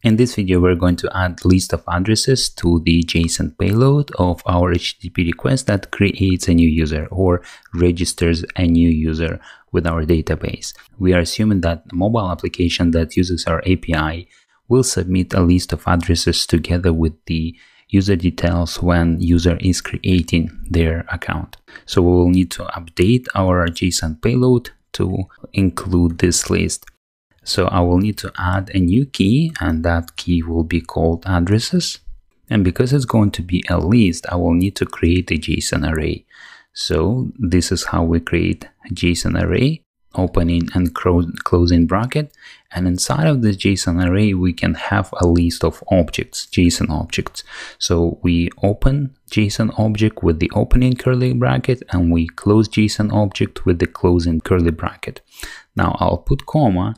In this video, we're going to add list of addresses to the JSON payload of our HTTP request that creates a new user or registers a new user with our database. We are assuming that the mobile application that uses our API will submit a list of addresses together with the user details when user is creating their account. So we will need to update our JSON payload to include this list. So I will need to add a new key, and that key will be called addresses. And because it's going to be a list, I will need to create a JSON array. So this is how we create a JSON array, opening and closing bracket. And inside of this JSON array, we can have a list of objects, JSON objects. So we open JSON object with the opening curly bracket, and we close JSON object with the closing curly bracket. Now I'll put comma,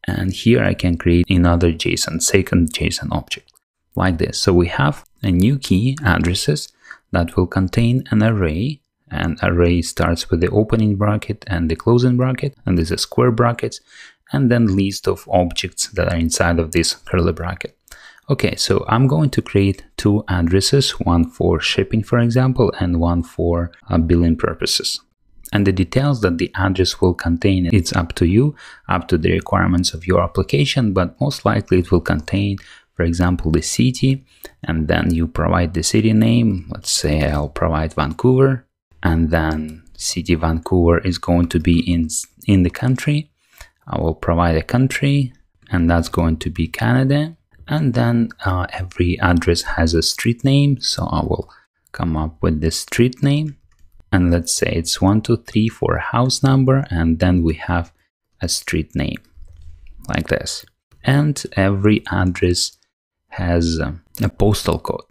and here I can create another second JSON object like this. So we have a new key, addresses, that will contain an array. And array starts with the opening bracket and the closing bracket, and this is square brackets, and then list of objects that are inside of this curly bracket. Okay, so I'm going to create two addresses, one for shipping, for example, and one for billing purposes. And the details that the address will contain, it's up to you, up to the requirements of your application, but most likely it will contain, for example, the city, and then you provide the city name. Let's say I'll provide Vancouver, and then city Vancouver is going to be in the country. I will provide a country, and that's going to be Canada. And then every address has a street name, so I will come up with the street name. And let's say it's 123 for a house number, and then we have a street name like this. And every address has a postal code.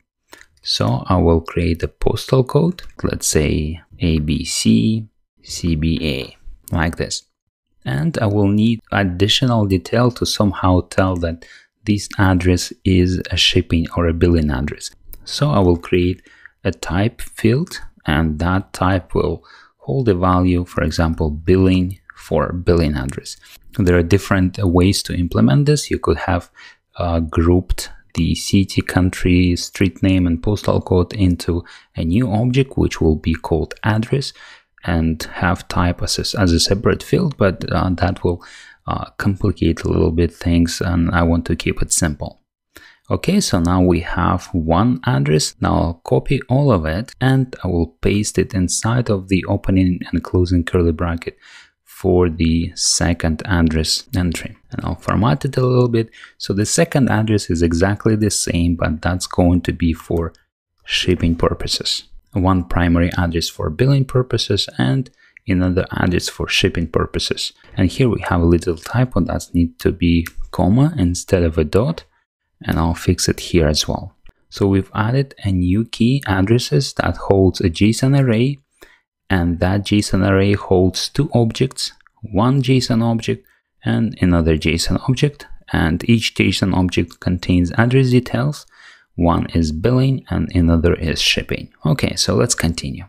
So I will create a postal code, let's say ABC CBA, like this. And I will need additional detail to somehow tell that this address is a shipping or a billing address. So I will create a type field, and that type will hold a value, for example, billing for billing address. There are different ways to implement this. You could have grouped the city, country, street name, and postal code into a new object, which will be called address, and have type as a separate field, but that will complicate a little bit things, and I want to keep it simple. Okay, so now we have one address. Now I'll copy all of it, and I will paste it inside of the opening and closing curly bracket for the second address entry. And I'll format it a little bit. So the second address is exactly the same, but that's going to be for shipping purposes. One primary address for billing purposes and another address for shipping purposes. And here we have a little typo that needs to be comma instead of a dot. And I'll fix it here as well. So we've added a new key, addresses, that holds a JSON array, and that JSON array holds two objects, one JSON object and another JSON object, and each JSON object contains address details. One is billing and another is shipping. Okay, so let's continue.